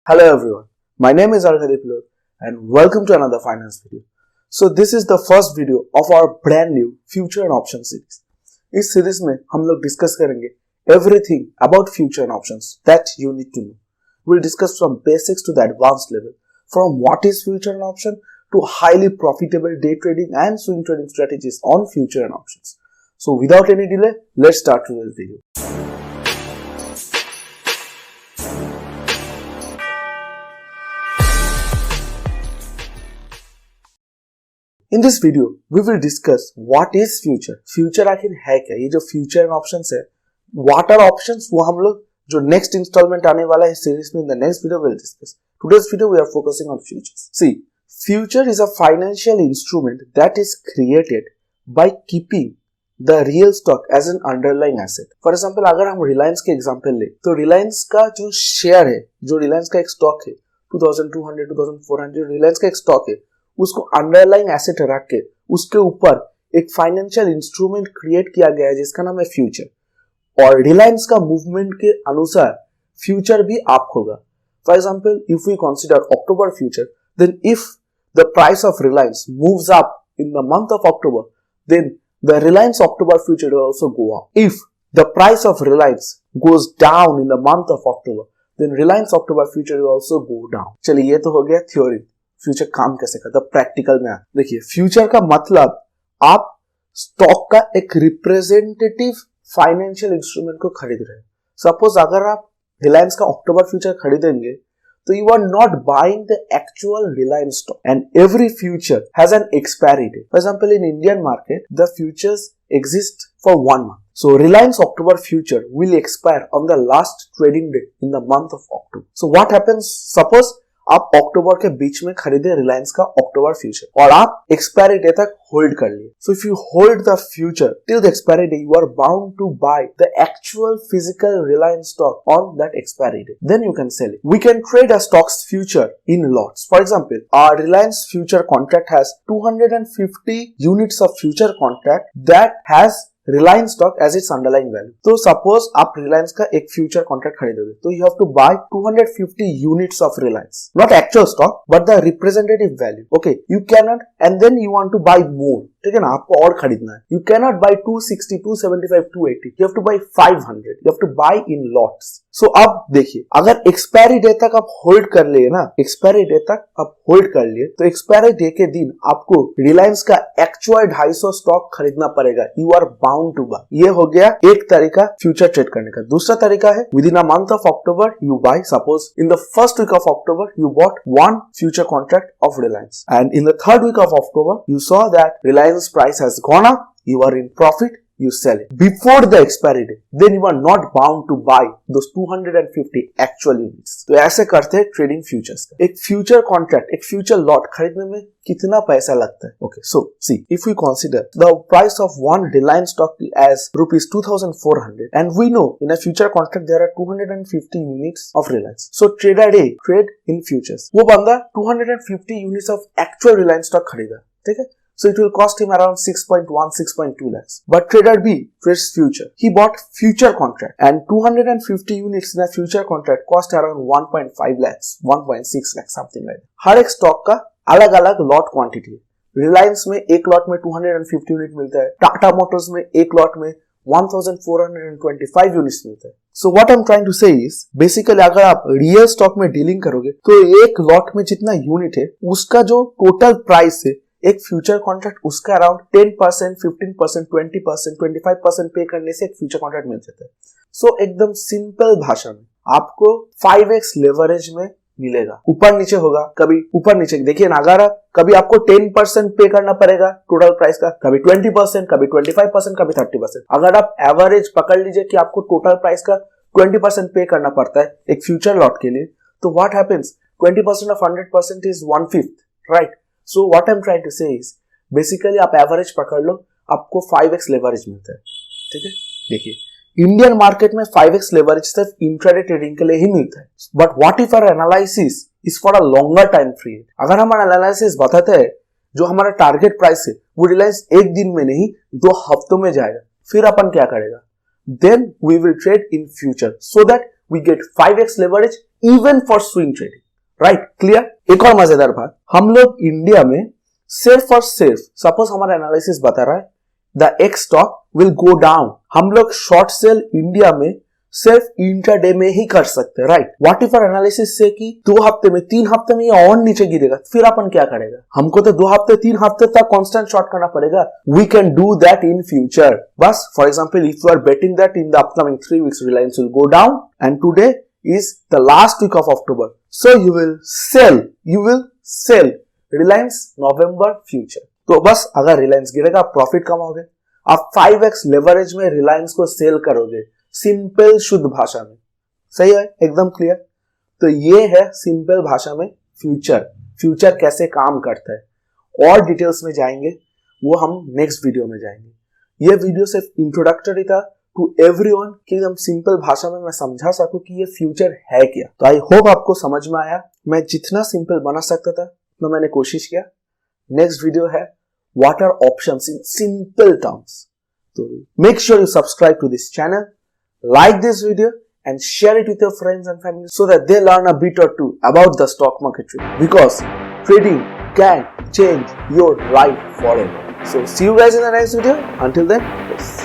Hello everyone, my name is Arghadeep and welcome to another finance video. So this is the first video of our brand new future and option series. इस series में हम लोग discuss करेंगे everything about future and options that you need to know. We'll discuss from basics to the advanced level, from what is future and option to highly profitable day trading and swing trading strategies on future and options. So without any delay, let's start today's video. In this video, we will discuss what is future. Future आखिर है क्या? ये जो future and options है, what are options? वो हम लोग जो next installment आने वाला है series में in the next video will discuss. Today's video we are focusing on futures. See, future is a financial instrument that is created by keeping the real stock as an underlying asset. For example, अगर हम Reliance के example ले, तो Reliance का जो share है, जो Reliance का एक stock है, 2200, 2400 Reliance का एक stock है, उसको अंडरलाइंग एसेट रख के उसके ऊपर एक फाइनेंशियल इंस्ट्रूमेंट क्रिएट किया गया है जिसका नाम है फ्यूचर, और रिलायंस का मूवमेंट के अनुसार फ्यूचर भी अप होगा. For example, if we consider October future, then if the price of Reliance moves up in the month of October, then the Reliance October future will also go up. If the price of Reliance goes down in the month of October, then Reliance October future will also go down. चलिए, ये तो हो गया theory. Future काम कैसे करता है practical में. देखिए, फ्यूचर का मतलब आप स्टॉक का एक रिप्रेजेंटेटिव फाइनेंशियल इंस्ट्रूमेंट को खरीद रहे हैं. सपोज अगर आप रिलायंस का अक्टूबर फ्यूचर खरीदेंगे तो you are not buying the actual Reliance stock, and every future has an expiry date. For example, in Indian market the futures exist for 1 month. So Reliance October future will expire on the last trading day in the month of October. So what happens? Suppose आप अक्टूबर के बीच में खरीदे रिलायंस का अक्टूबर future और आप expiry day तक hold कर लिए. So if you hold the future till the expiry day, you are bound to buy the actual physical Reliance stock on that expiry day. Then you can sell it. We can trade a stocks future in lots. For example, our Reliance future contract has 250 units of future contract that has Reliance stock as its underlying value. तो suppose आप रिलायंस का एक future contract खरीदोगे तो you have to buy 250 units of Reliance, not actual stock but the representative value. Okay, you can not, and then you want to buy more. ठीक है ना, आपको और खरीदना है. You can not buy 260, 275, 280. You have to buy 500. You have to buy in lots. So अब देखिए, अगर एक्सपायरी डे तक आप होल्ड कर लिए ना, एक्सपायरी डे तक आप होल्ड कर लिए, तो एक्सपायरी डे के दिन आपको रिलायंस का एक्चुअल 250 स्टॉक खरीदना पड़ेगा. You are bound to buy. ये हो गया एक तरीका फ्यूचर ट्रेड करने का. दूसरा तरीका है, within a month of October you buy, suppose in the first week of October you bought 1 future contract of Reliance, and in the third week of October you saw that Reliance price has gone up, you are in profit, you sell it before the expiry date. Then you are not bound to buy those 250 actual units. तो ऐसे करते हैं trading futures का. एक future contract, एक future lot खरीदने में कितना पैसा लगता है? Okay, so see, if we consider the price of one Reliance stock as rupees 2,400, and we know in a future contract there are 250 units of Reliance. So trader A trade in futures. वो बंदा 250 units of actual Reliance stock खरीदा, ठीक है? So it will cost him around 6.1, 6.2 lakhs. But trader B trades future. He bought future contract, and 250 units in a future contract cost around 1.5 lakhs, 1.6 lakhs, something like that. हर एक stock का अलग अलग lot quantity है. रिलायंस में एक lot में 250 unit मिलता है. टाटा मोटर्स में एक लॉट में 1425 यूनिट्स मिलता है. So what I'm trying to say is, basically अगर आप रियल स्टॉक में डीलिंग करोगे तो एक लॉट में जितना यूनिट है उसका जो टोटल प्राइस है, एक फ्यूचर कॉन्ट्रैक्ट उसका अराउंड 10%, 15%, 20%, 25% पे करने से एक फ्यूचर कॉन्ट्रैक्ट मिल जाता है. सो एकदम सिंपल भाषा में आपको 5x लेवरेज में मिलेगा. ऊपर नीचे होगा, कभी ऊपर नीचे. देखिए ना, अगर कभी आपको 10% पे करना पड़ेगा टोटल प्राइस का, कभी 20%, कभी 25%, कभी 30%. अगर आप एवरेज पकड़ लीजिए कि आपको टोटल प्राइस का 20% पे करना पड़ता है एक फ्यूचर लॉट के लिए, तो what happens? 20% of 100% is 1/5, right? So what I'm trying to say is, basically आप एवरेज पकड़ लो, आपको 5x लेवरेज मिलता है. ठीक है, देखिए, इंडियन मार्केट में 5x लेवरेज सिर्फ इंट्राडे ट्रेडिंग के लिए ही मिलता है. But what if our analysis is for a longer time period? अगर हमारा एनालिसिस बताते हैं जो हमारा टारगेट प्राइस है वो रिलायंस एक दिन में नहीं 2 हफ्तों में जाएगा, फिर अपन क्या करेगा? Then we will trade in future so that we get 5x leverage even for swing trading, right? Clear? एक और मजेदार बात, हम लोग इंडिया में सिर्फ और सिर्फ, सपोज हमारा एनालिसिस बता रहा है the x stock will go down, हम लोग शॉर्ट सेल इंडिया में सिर्फ इंट्राडे में ही कर सकते हैं, right? What if our analysis says कि 2 हफ्ते में 3 हफ्ते में ये और नीचे गिरेगा, फिर अपन क्या करेगा? हमको तो 2 हफ्ते 3 हफ्ते तक कांस्टेंट शॉर्ट करना पड़ेगा. We can do that in future. बस for example, if you are betting that in the upcoming 3 weeks Reliance will go down and today is the last week of October, so you will sell Reliance November future. तो बस अगर रिलायंस गिरेगा आप profit कमाओगे, आप 5x leverage में रिलायंस को cell करोगे, simple शुद्ध भाषा में. सही है? एकदम क्लियर. तो ये है सिंपल भाषा में फ्यूचर कैसे काम करता है. और डिटेल्स में जाएंगे, वो हम नेक्स्ट वीडियो में जाएंगे. ये वीडियो सिर्फ इंट्रोडक्टरी था टू एवरीवन कि एकदम सिंपल भाषा में मैं समझा सकूं कि ये फ्यूचर है क्या. तो आई होप आपको समझ में आया. मैं जितना सिंपल बना सकता था उतना मैंने कोशिश किया. नेक्स्ट वीडियो है what are options in simple terms. तो make sure you subscribe to this channel, like this video and share it with your friends and family so that they learn a bit or two about the stock market trading, because trading can change your life forever. So see you guys in the next video. Until then, peace.